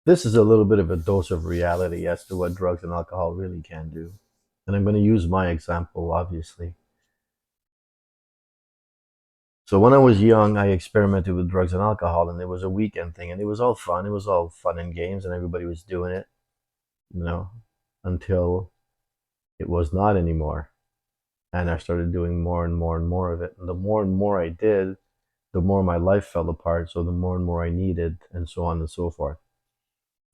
This is a little bit of a dose of reality as to what drugs and alcohol really can do. And I'm going to use my example, obviously. So when I was young, I experimented with drugs and alcohol, and it was a weekend thing, and it was all fun. It was all fun and games, and everybody was doing it, you know, until it was not anymore. And I started doing more and more and more of it. And the more and more I did, the more my life fell apart. So the more and more I needed, and so on and so forth.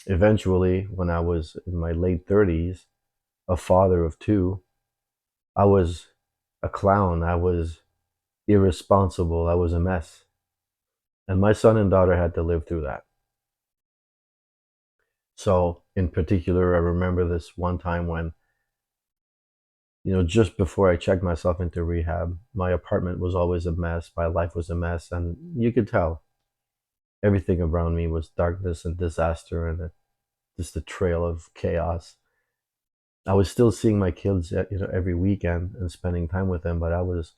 Eventually, when I was in my late 30s, a father of two, I was a clown. I was irresponsible. I was a mess. And my son and daughter had to live through that. So, in particular, I remember this one time when, just before I checked myself into rehab, my apartment was always a mess. My life was a mess. And you could tell everything around me was darkness and disaster and just a trail of chaos. I was still seeing my kids, every weekend and spending time with them, but I was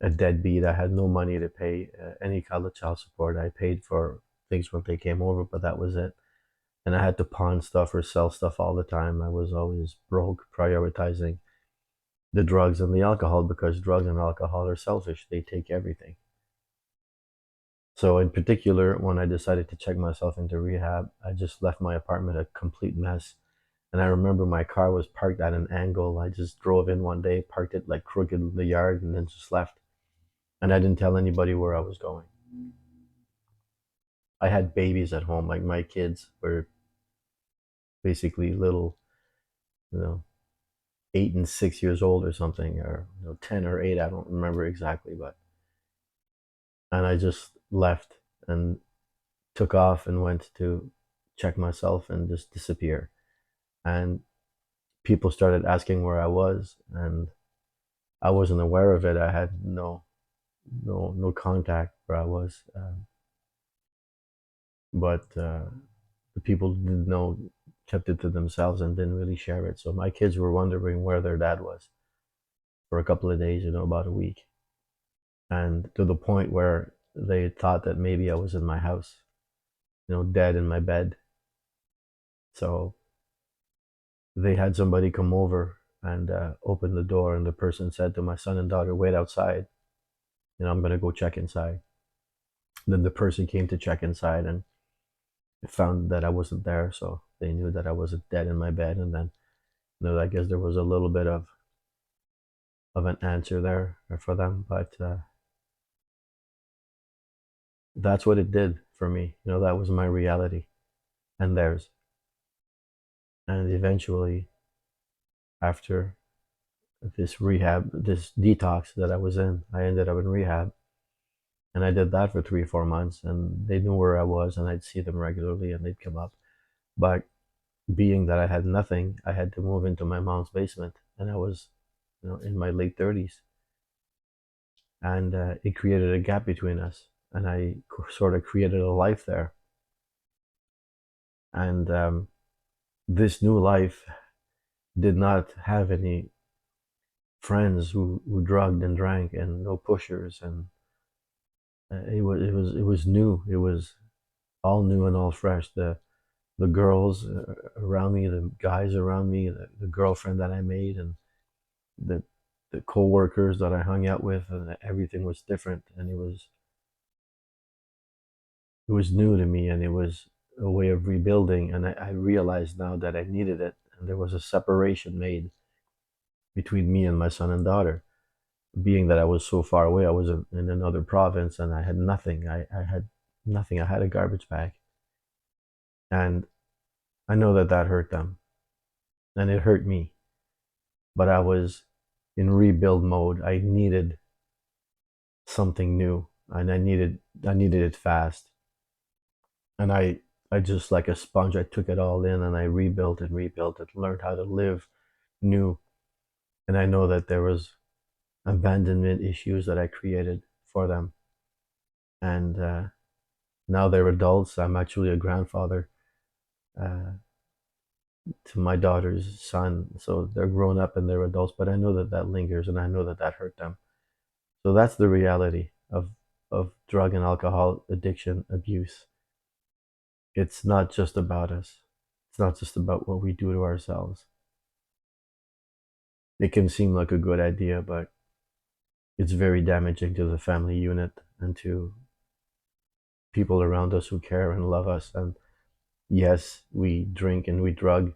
a deadbeat. I had no money to pay any kind of child support. I paid for things when they came over, but that was it. And I had to pawn stuff or sell stuff all the time. I was always broke, prioritizing the drugs and the alcohol because drugs and alcohol are selfish. They take everything. So, in particular, when I decided to check myself into rehab, I just left my apartment a complete mess. And I remember my car was parked at an angle. I just drove in one day, parked it like crooked in the yard, and then just left. And I didn't tell anybody where I was going. I had babies at home, like my kids were basically little, you know, 8 and 6 years old or something, or 10 or 8. I don't remember exactly, but and I just left and took off and went to check myself and just disappear. And people started asking where I was, and I wasn't aware of it. I had no contact where I was, but the people who didn't know kept it to themselves and didn't really share it. So my kids were wondering where their dad was for a couple of days, about a week, and to the point where they thought that maybe I was in my house, dead in my bed. So they had somebody come over and open the door, and the person said to my son and daughter, "Wait outside. I'm gonna go check inside." Then the person came to check inside and found that I wasn't there, so they knew that I wasn't dead in my bed. And then, I guess there was a little bit of an answer there for them, but that's what it did for me. That was my reality and theirs. And eventually, after this detox that I was in, I ended up in rehab. And I did that for 3 or 4 months, and they knew where I was, and I'd see them regularly, and they'd come up. But being that I had nothing, I had to move into my mom's basement, and I was, in my late 30s, and it created a gap between us, and I sort of created a life there. And this new life did not have any friends who drugged and drank, and no pushers, and it was new. It was all new and all fresh. The girls around me, the guys around me, the girlfriend that I made, and the the co-workers that I hung out with, and everything was different, and it was new to me, and it was a way of rebuilding. And I realized now that I needed it, and there was a separation made between me and my son and daughter. Being that I was so far away, I was in another province, and I had nothing. I had nothing. I had a garbage bag, and I know that that hurt them, and it hurt me. But I was in rebuild mode. I needed something new, and I needed it fast. And I just, like a sponge, I took it all in, and I rebuilt and rebuilt it, learned how to live new. And I know that there was abandonment issues that I created for them, and now they're adults. I'm actually a grandfather uh, to my daughter's son, so they're grown up and they're adults. But I know that that lingers, and I know that that hurt them. So that's the reality of drug and alcohol addiction abuse. It's not just about us. It's not just about what we do to ourselves. It can seem like a good idea, but it's very damaging to the family unit and to people around us who care and love us. And yes, we drink and we drug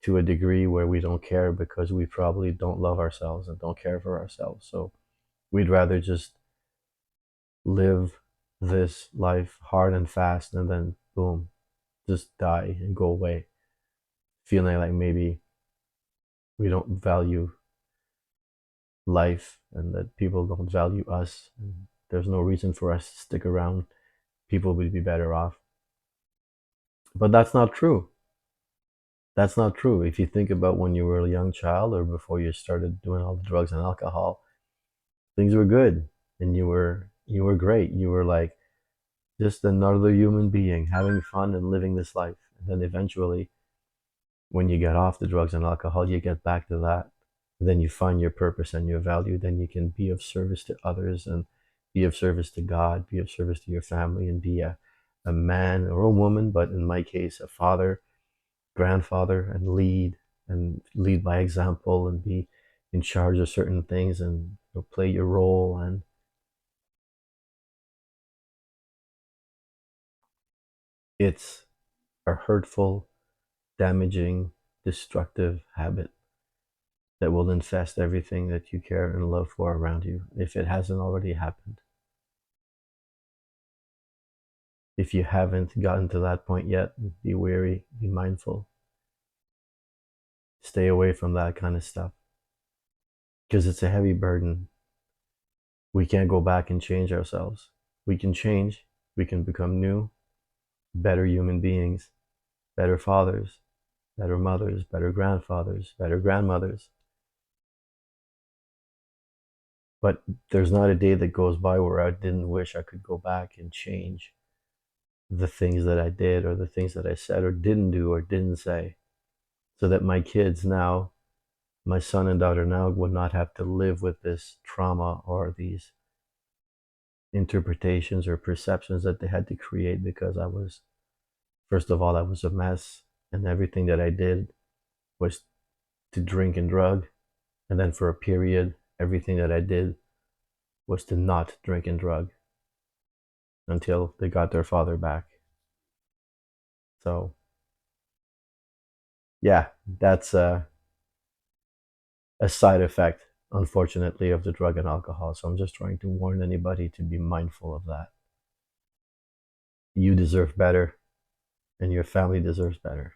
to a degree where we don't care because we probably don't love ourselves and don't care for ourselves. So we'd rather just live this life hard and fast and then boom, just die and go away, feeling like maybe we don't value life and that people don't value us. And there's no reason for us to stick around. People would be better off. But that's not true. That's not true. If you think about when you were a young child or before you started doing all the drugs and alcohol, things were good and you were great. You were like just another human being having fun and living this life. And then eventually when you get off the drugs and alcohol, you get back to that. And then you find your purpose and your value. Then you can be of service to others and be of service to God, be of service to your family, and be a man or a woman, but in my case, a father, grandfather, and lead by example and be in charge of certain things and play your role. And it's a hurtful, damaging, destructive habit that will infest everything that you care and love for around you if it hasn't already happened. If you haven't gotten to that point yet, be wary, be mindful, stay away from that kind of stuff because it's a heavy burden. We can't go back and change ourselves. We can change, we can become new, better human beings, better fathers, better mothers, better grandfathers, better grandmothers. But there's not a day that goes by where I didn't wish I could go back and change the things that I did or the things that I said or didn't do or didn't say, so that my kids now, my son and daughter now, would not have to live with this trauma or these interpretations or perceptions that they had to create because I was, first of all, I was a mess and everything that I did was to drink and drug. And then for a period, everything that I did was to not drink and drug until they got their father back. So, yeah, that's a side effect, unfortunately, of the drug and alcohol. So I'm just trying to warn anybody to be mindful of that. You deserve better, and your family deserves better.